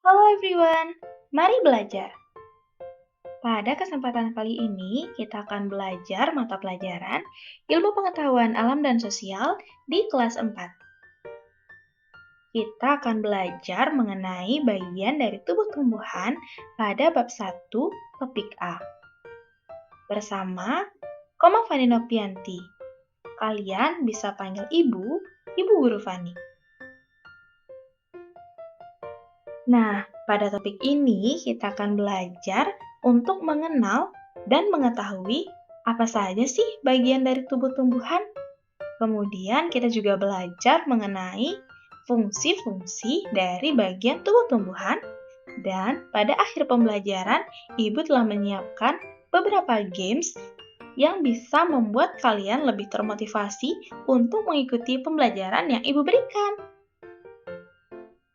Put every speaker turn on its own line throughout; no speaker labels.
Halo everyone, mari belajar. Pada kesempatan kali ini, kita akan belajar mata pelajaran Ilmu Pengetahuan Alam dan Sosial di kelas 4. Kita akan belajar mengenai bagian dari tubuh tumbuhan pada bab 1, topik A. Bersama Koma Fani Nopianti. Kalian bisa panggil Ibu Guru Fani. Nah, pada topik ini kita akan belajar untuk mengenal dan mengetahui apa saja sih bagian dari tubuh tumbuhan. Kemudian kita juga belajar mengenai fungsi-fungsi dari bagian tubuh tumbuhan. Dan pada akhir pembelajaran, Ibu telah menyiapkan beberapa games yang bisa membuat kalian lebih termotivasi untuk mengikuti pembelajaran yang Ibu berikan.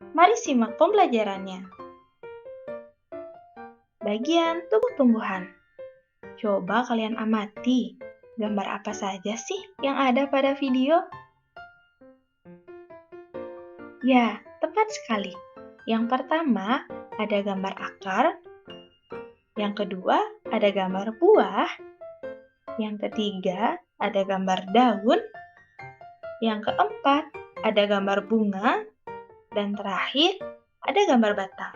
Mari simak pembelajarannya. Bagian tubuh tumbuhan. Coba kalian amati, gambar apa saja sih yang ada pada video? Ya, tepat sekali. Yang pertama, ada gambar akar. Yang kedua, ada gambar buah. Yang ketiga, ada gambar daun. Yang keempat, ada gambar bunga. Dan terakhir, ada gambar batang.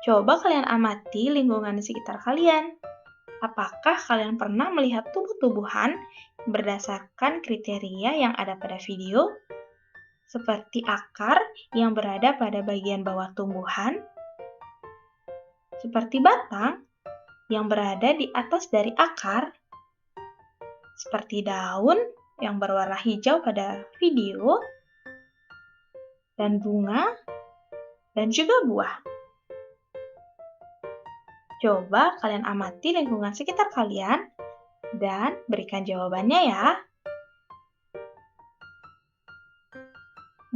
Coba kalian amati lingkungan di sekitar kalian. Apakah kalian pernah melihat tubuh-tumbuhan berdasarkan kriteria yang ada pada video? Seperti akar yang berada pada bagian bawah tumbuhan, seperti batang yang berada di atas dari akar, seperti daun yang berwarna hijau pada video, dan bunga, dan juga buah. Coba kalian amati lingkungan sekitar kalian dan berikan jawabannya ya.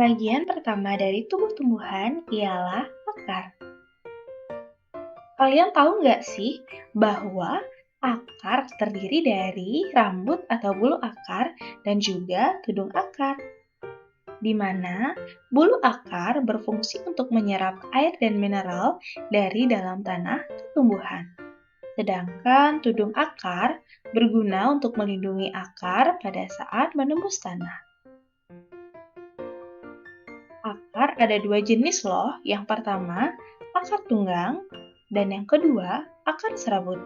Bagian pertama dari tubuh tumbuhan ialah akar. Kalian tahu nggak sih bahwa akar terdiri dari rambut atau bulu akar dan juga tudung akar, di mana bulu akar berfungsi untuk menyerap air dan mineral dari dalam tanah ke tumbuhan. Sedangkan tudung akar berguna untuk melindungi akar pada saat menembus tanah. Akar ada dua jenis loh. Yang pertama, akar tunggang, dan yang kedua, akar serabut.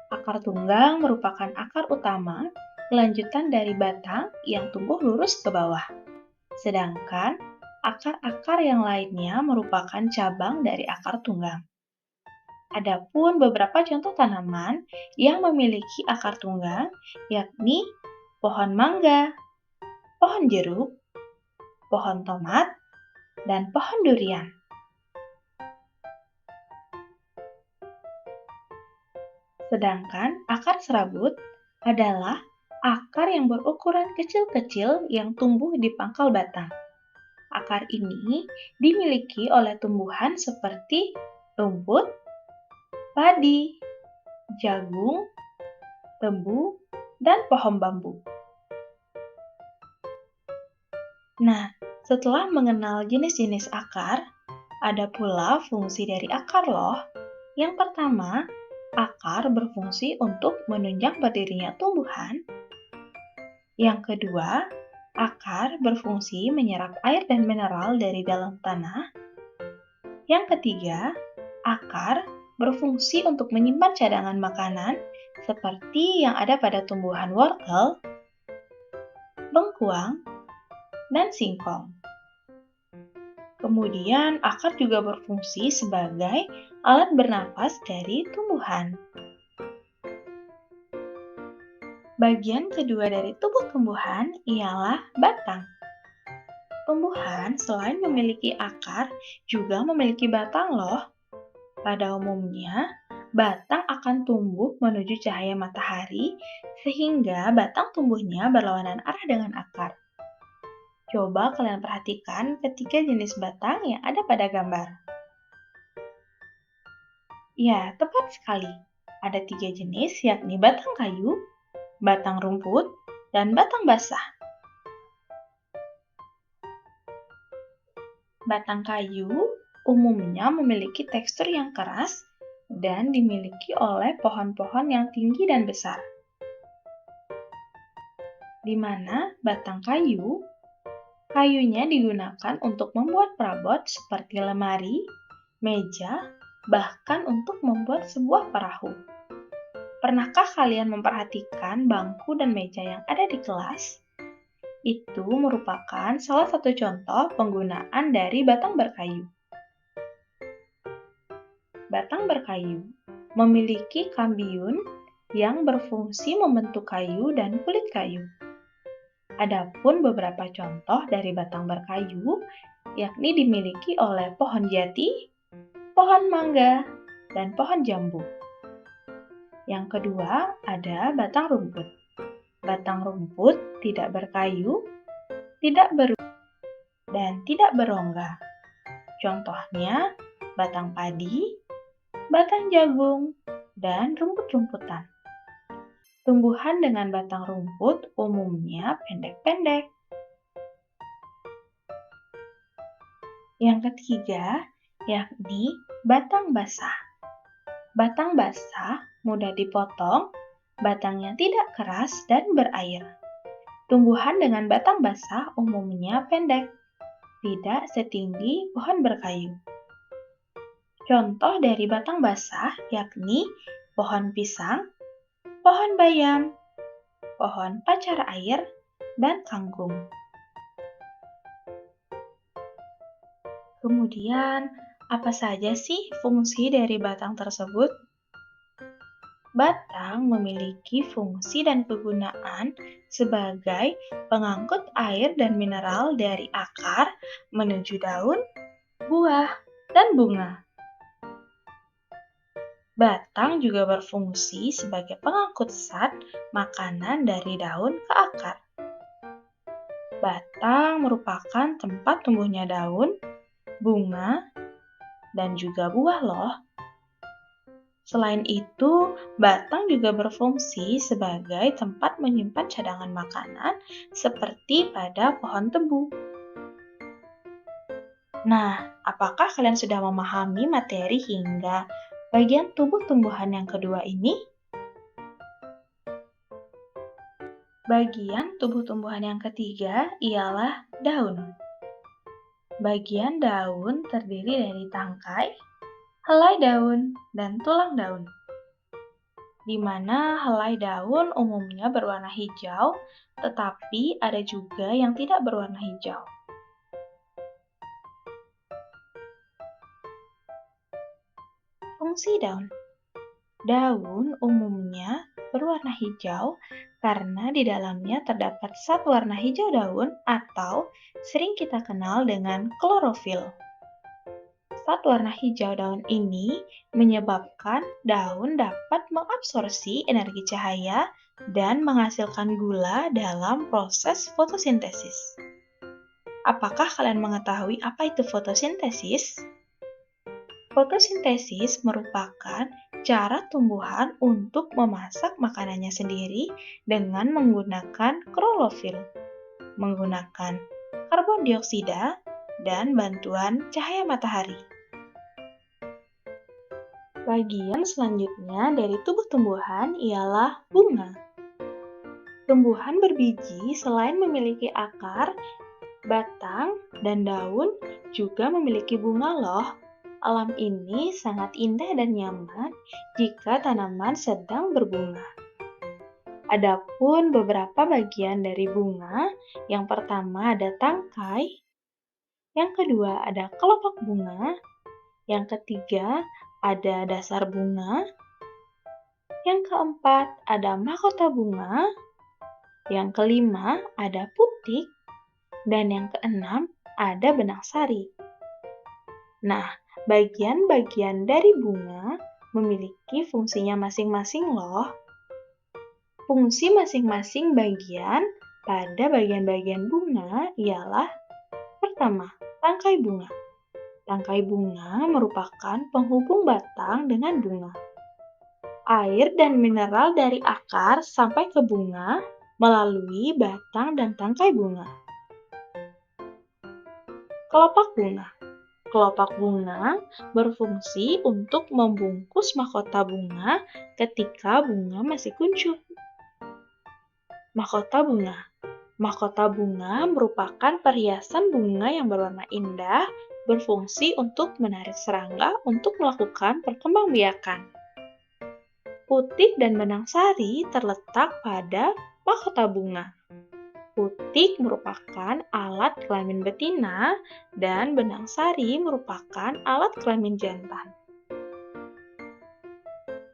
Akar tunggang merupakan akar utama, kelanjutan dari batang yang tumbuh lurus ke bawah. Sedangkan akar-akar yang lainnya merupakan cabang dari akar tunggang. Adapun beberapa contoh tanaman yang memiliki akar tunggang, yakni pohon mangga, pohon jeruk, pohon tomat, dan pohon durian. Sedangkan akar serabut adalah akar yang berukuran kecil-kecil yang tumbuh di pangkal batang. Akar ini dimiliki oleh tumbuhan seperti rumput, padi, jagung, tebu, dan pohon bambu. Nah, setelah mengenal jenis-jenis akar, ada pula fungsi dari akar loh. Yang pertama, akar berfungsi untuk menunjang berdirinya tumbuhan. Yang kedua, akar berfungsi menyerap air dan mineral dari dalam tanah. Yang ketiga, akar berfungsi untuk menyimpan cadangan makanan seperti yang ada pada tumbuhan wortel, bengkuang, dan singkong. Kemudian, akar juga berfungsi sebagai alat bernapas dari tumbuhan. Bagian kedua dari tubuh tumbuhan ialah batang. Tumbuhan selain memiliki akar, juga memiliki batang loh. Pada umumnya, batang akan tumbuh menuju cahaya matahari sehingga batang tumbuhnya berlawanan arah dengan akar. Coba kalian perhatikan ketiga jenis batang yang ada pada gambar. Ya, tepat sekali. Ada 3 jenis, yakni batang kayu, batang rumput, dan batang basah. Batang kayu umumnya memiliki tekstur yang keras dan dimiliki oleh pohon-pohon yang tinggi dan besar, di mana batang kayunya digunakan untuk membuat perabot seperti lemari, meja, bahkan untuk membuat sebuah perahu. Pernahkah kalian memperhatikan bangku dan meja yang ada di kelas? Itu merupakan salah satu contoh penggunaan dari batang berkayu. Batang berkayu memiliki kambiun yang berfungsi membentuk kayu dan kulit kayu. Adapun beberapa contoh dari batang berkayu, yakni dimiliki oleh pohon jati, pohon mangga, dan pohon jambu. Yang kedua, ada batang rumput. Batang rumput tidak berkayu, tidak berujung, dan tidak berongga. Contohnya, batang padi, batang jagung, dan rumput-rumputan. Tumbuhan dengan batang rumput umumnya pendek-pendek. Yang ketiga, yakni batang basah. Batang basah mudah dipotong, batangnya tidak keras dan berair. Tumbuhan dengan batang basah umumnya pendek, tidak setinggi pohon berkayu. Contoh dari batang basah yakni pohon pisang, pohon bayam, pohon pacar air, dan kangkung. Kemudian, apa saja sih fungsi dari batang tersebut? Batang memiliki fungsi dan kegunaan sebagai pengangkut air dan mineral dari akar menuju daun, buah, dan bunga. Batang juga berfungsi sebagai pengangkut zat makanan dari daun ke akar. Batang merupakan tempat tumbuhnya daun, bunga, dan juga buah loh. Selain itu, batang juga berfungsi sebagai tempat menyimpan cadangan makanan seperti pada pohon tebu. Nah, apakah kalian sudah memahami materi hingga bagian tubuh tumbuhan yang kedua ini? Bagian tubuh tumbuhan yang ketiga ialah daun. Bagian daun terdiri dari tangkai, helai daun, dan tulang daun, di mana helai daun umumnya berwarna hijau, tetapi ada juga yang tidak berwarna hijau. Fungsi daun. Daun umumnya berwarna hijau karena di dalamnya terdapat zat warna hijau daun atau sering kita kenal dengan klorofil. Zat warna hijau daun ini menyebabkan daun dapat mengabsorpsi energi cahaya dan menghasilkan gula dalam proses fotosintesis. Apakah kalian mengetahui apa itu fotosintesis? Fotosintesis merupakan cara tumbuhan untuk memasak makanannya sendiri dengan menggunakan klorofil, menggunakan karbon dioksida, dan bantuan cahaya matahari. Bagian selanjutnya dari tubuh tumbuhan ialah bunga. Tumbuhan berbiji selain memiliki akar, batang, dan daun, juga memiliki bunga loh. Alam ini sangat indah dan nyaman jika tanaman sedang berbunga. Adapun beberapa bagian dari bunga, yang pertama ada tangkai, yang kedua ada kelopak bunga, yang ketiga ada dasar bunga, yang keempat ada mahkota bunga, yang kelima ada putik, dan yang keenam ada benang sari. Nah, bagian-bagian dari bunga memiliki fungsinya masing-masing loh. Fungsi masing-masing bagian pada bagian-bagian bunga ialah pertama, tangkai bunga. Tangkai bunga merupakan penghubung batang dengan bunga. Air dan mineral dari akar sampai ke bunga melalui batang dan tangkai bunga. Kelopak bunga. Kelopak bunga berfungsi untuk membungkus mahkota bunga ketika bunga masih kuncup. Mahkota bunga. Mahkota bunga merupakan perhiasan bunga yang berwarna indah, berfungsi untuk menarik serangga untuk melakukan perkembangbiakan. Putik dan benang sari terletak pada mahkota bunga. Putik merupakan alat kelamin betina dan benang sari merupakan alat kelamin jantan.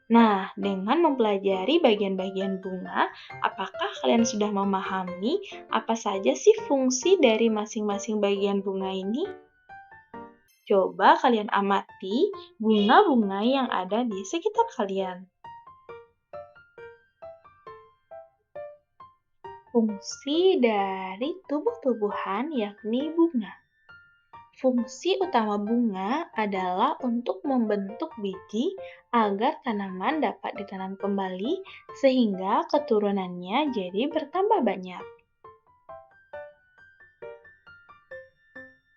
Nah, dengan mempelajari bagian-bagian bunga, apakah kalian sudah memahami apa saja sih fungsi dari masing-masing bagian bunga ini? Coba kalian amati bunga-bunga yang ada di sekitar kalian. Fungsi dari tumbuh-tumbuhan yakni bunga. Fungsi utama bunga adalah untuk membentuk biji agar tanaman dapat ditanam kembali sehingga keturunannya jadi bertambah banyak.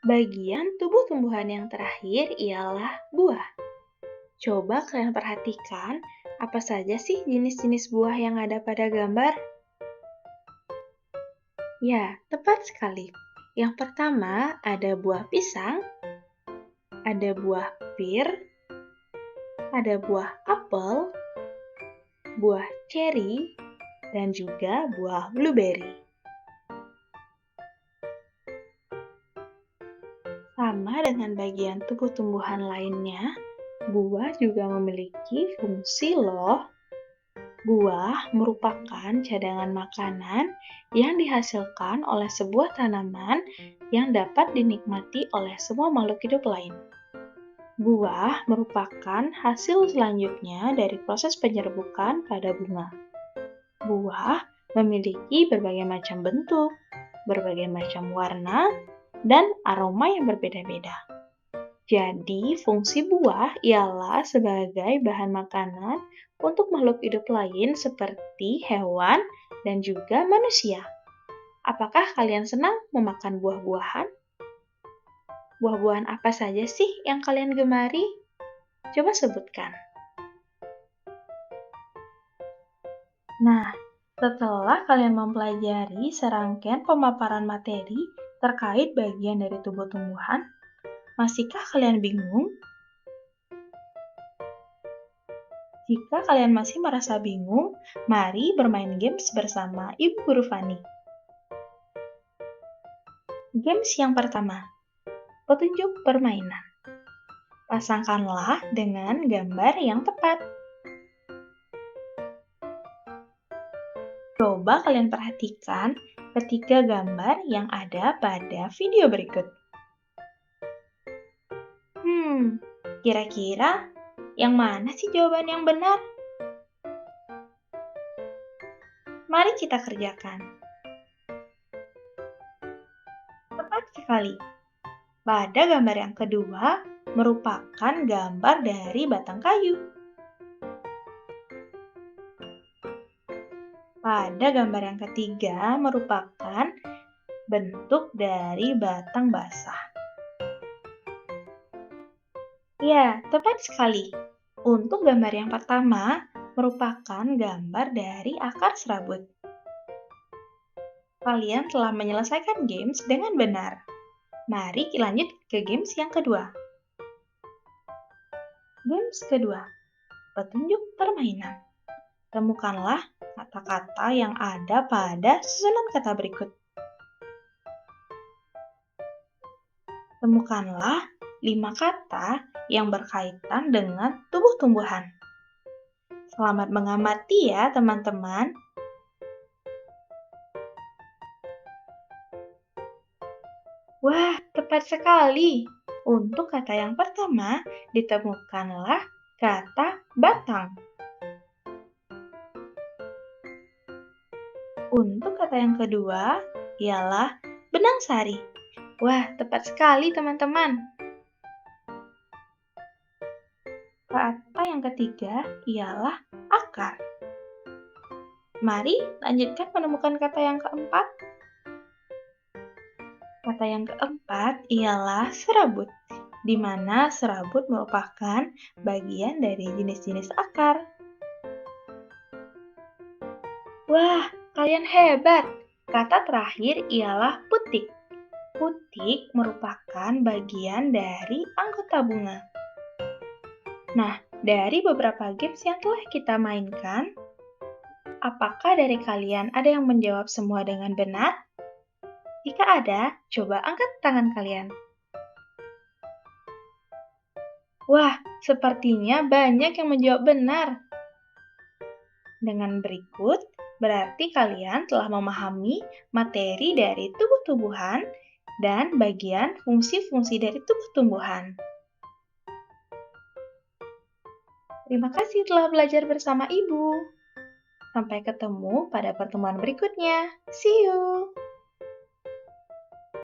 Bagian tubuh tumbuhan yang terakhir ialah buah. Coba kalian perhatikan apa saja sih jenis-jenis buah yang ada pada gambar? Ya, tepat sekali. Yang pertama ada buah pisang, ada buah pir, ada buah apel, buah ceri, dan juga buah blueberry. Sama dengan bagian tubuh tumbuhan lainnya, buah juga memiliki fungsi loh. Buah merupakan cadangan makanan yang dihasilkan oleh sebuah tanaman yang dapat dinikmati oleh semua makhluk hidup lain. Buah merupakan hasil selanjutnya dari proses penyerbukan pada bunga. Buah memiliki berbagai macam bentuk, berbagai macam warna, dan aroma yang berbeda-beda. Jadi, fungsi buah ialah sebagai bahan makanan untuk makhluk hidup lain seperti hewan dan juga manusia. Apakah kalian senang memakan buah-buahan? Buah-buahan apa saja sih yang kalian gemari? Coba sebutkan. Nah, setelah kalian mempelajari serangkaian pemaparan materi terkait bagian dari tubuh tumbuhan, masihkah kalian bingung? Jika kalian masih merasa bingung, mari bermain games bersama Ibu Guru Fani. Games yang pertama, petunjuk permainan. Pasangkanlah dengan gambar yang tepat. Coba kalian perhatikan ketiga gambar yang ada pada video berikut. Kira-kira yang mana sih jawaban yang benar? Mari kita kerjakan. Tepat sekali. Pada gambar yang kedua, merupakan gambar dari batang kayu. Pada gambar yang ketiga, merupakan bentuk dari batang basah. Ya, tepat sekali. Untuk gambar yang pertama, merupakan gambar dari akar serabut. Kalian telah menyelesaikan games dengan benar. Mari kita lanjut ke games yang kedua. Games kedua, petunjuk permainan. Temukanlah kata-kata yang ada pada susunan kata berikut. Temukanlah 5 kata yang berkaitan dengan tubuh tumbuhan. Selamat mengamati ya, teman-teman. Wah, tepat sekali. Untuk kata yang pertama, ditemukanlah kata batang. Untuk kata yang kedua, ialah benang sari. Wah, tepat sekali teman-teman. Kata yang ketiga ialah akar. Mari lanjutkan menemukan kata yang keempat. Kata yang keempat ialah serabut. di mana serabut merupakan bagian dari jenis-jenis akar. Wah, kalian hebat! Kata terakhir ialah putik. Putik merupakan bagian dari anggota bunga. Nah, dari beberapa games yang telah kita mainkan, apakah dari kalian ada yang menjawab semua dengan benar? Jika ada, coba angkat tangan kalian. Wah, sepertinya banyak yang menjawab benar. Dengan berikut, berarti kalian telah memahami materi dari tubuh-tubuhan dan bagian fungsi-fungsi dari tubuh tumbuhan. Terima kasih telah belajar bersama Ibu. Sampai ketemu pada pertemuan berikutnya. See you!